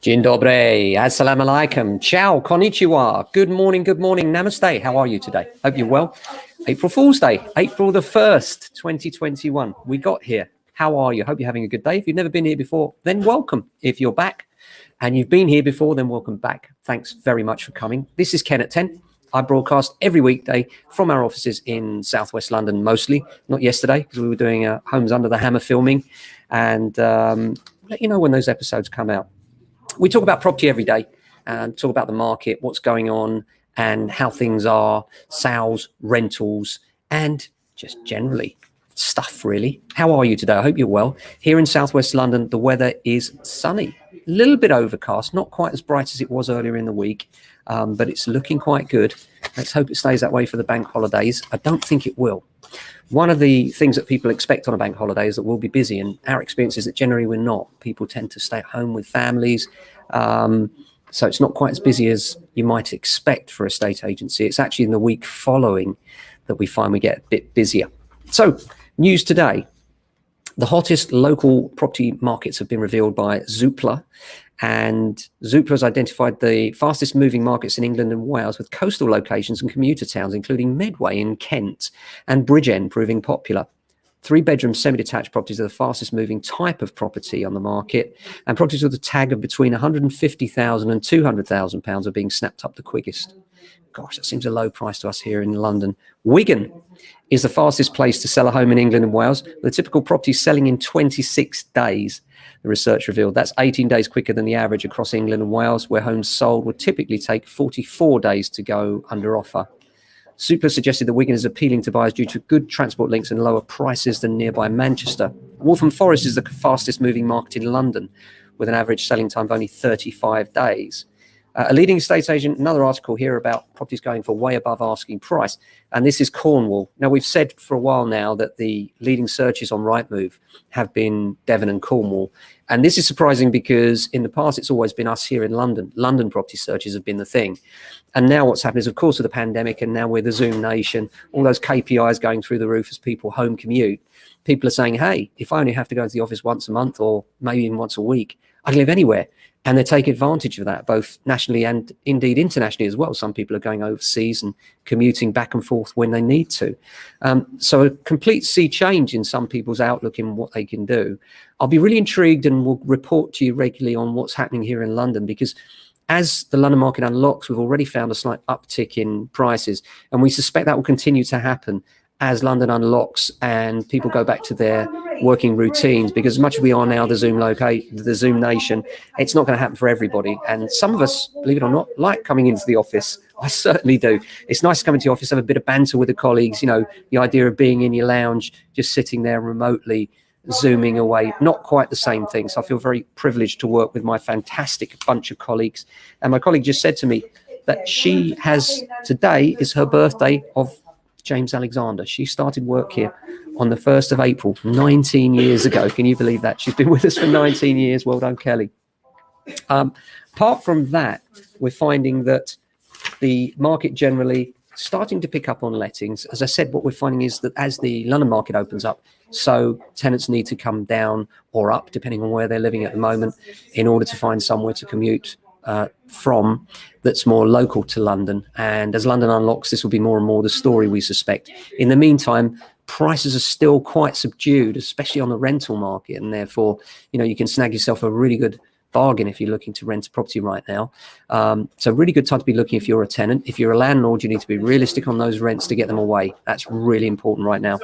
Dzień dobry, assalamu alaikum, ciao, konnichiwa, good morning, namaste. How are you today? Hope you're well. April Fool's Day, April the 1st, 2021. We got here. How are you? Hope you're having a good day. If you've never been here before, then welcome. If you're back and you've been here before, then welcome back. Thanks very much for coming. This is Ken at 10. I broadcast every weekday from our offices in Southwest London, mostly. Not yesterday, because we were doing Homes Under the Hammer filming. And let you know when those episodes come out. We talk about property every day and talk about the market, what's going on and how things are, sales, rentals, and just generally stuff, really. How are you today? I hope you're well. Here in Southwest London, the weather is sunny, a little bit overcast, not quite as bright as it was earlier in the week, but it's looking quite good. Let's hope it stays that way for the bank holidays. I don't think it will. One of the things that people expect on a bank holiday is that we'll be busy, and our experience is that generally we're not. People tend to stay at home with families, so it's not quite as busy as you might expect for a estate agency. It's actually in the week following that we find we get a bit busier. So, news today. The hottest local property markets have been revealed by Zoopla, and Zoopla has identified the fastest moving markets in England and Wales, with coastal locations and commuter towns, including Medway in Kent and Bridgend, proving popular. 3-bedroom semi-detached properties are the fastest moving type of property on the market, and properties with a tag of between £150,000 and £200,000 are being snapped up the quickest. Gosh, that seems a low price to us here in London. Wigan is the fastest place to sell a home in England and Wales, with a typical property selling in 26 days. The research revealed that's 18 days quicker than the average across England and Wales, where homes sold would typically take 44 days to go under offer. Zoopla suggested that Wigan is appealing to buyers due to good transport links and lower prices than nearby Manchester. Waltham Forest is the fastest moving market in London, with an average selling time of only 35 days. A leading estate agent, another article here about properties going for way above asking price, and this is Cornwall. Now, we've said for a while now that the leading searches on Rightmove have been Devon and Cornwall, and this is surprising because in the past it's always been us here in London. London property searches have been the thing, and now what's happened is, of course, with the pandemic and now with the Zoom Nation, all those KPIs going through the roof as people home commute, people are saying, hey, if I only have to go to the office once a month or maybe even once a week, I can live anywhere. And they take advantage of that, both nationally and indeed internationally as well. Some people are going overseas and commuting back and forth when they need to. So a complete sea change in some people's outlook in what they can do. I'll be really intrigued and will report to you regularly on what's happening here in London, because as the London market unlocks, we've already found a slight uptick in prices, and we suspect that will continue to happen as London unlocks and people go back to their working routines, because as much as we are now the Zoom Nation, it's not going to happen for everybody. And some of us, believe it or not, like coming into the office. I certainly do. It's nice to come into the office, have a bit of banter with the colleagues, you know, the idea of being in your lounge, just sitting there remotely, Zooming away, not quite the same thing. So I feel very privileged to work with my fantastic bunch of colleagues. And my colleague just said to me that she has, today is her birthday of James Alexander. She started work here on the 1st of April, 19 years ago. Can you believe that? She's been with us for 19 years. Well done, Kelly. Apart from that, we're finding that the market generally starting to pick up on lettings. As I said, what we're finding is that as the London market opens up, so tenants need to come down or up, depending on where they're living at the moment, in order to find somewhere to commute from that's more local to London. And as London unlocks, this will be more and more the story, we suspect. In the meantime, prices are still quite subdued, especially on the rental market, and therefore, you know, you can snag yourself a really good bargain if you're looking to rent a property right now. So really good time to be looking if you're a tenant. If you're a landlord, you need to be realistic on those rents to get them away. That's really important right now.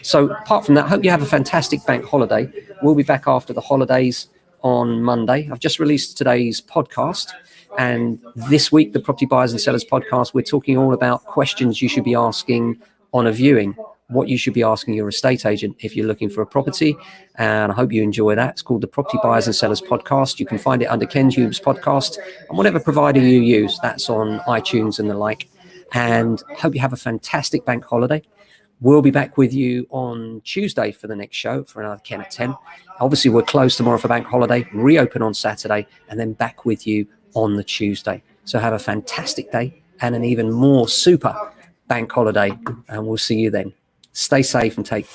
So apart from that, I hope you have a fantastic bank holiday. We'll be back after the holidays on Monday. I've just released today's podcast, and this week, the Property Buyers and Sellers podcast, we're talking all about questions you should be asking on a viewing, what you should be asking your estate agent if you're looking for a property. And I hope you enjoy that. It's called the Property Buyers and Sellers podcast. You can find it under Ken Humes podcast and whatever provider you use. That's on iTunes and the like. And I hope you have a fantastic bank holiday. We'll be back with you on Tuesday for the next show for another Ken at 10. Obviously, we're closed tomorrow for bank holiday, reopen on Saturday, and then back with you on the Tuesday. So have a fantastic day and an even more super bank holiday, and we'll see you then. Stay safe and take